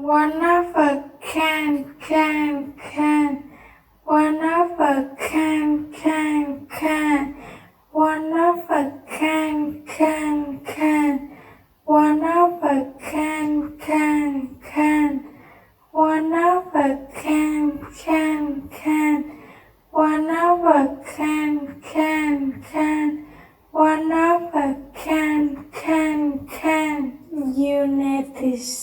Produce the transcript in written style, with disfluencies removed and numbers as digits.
One of a can. One of a can. One of a can. One of a can. One of a can. One of a can. One of a can. Unit is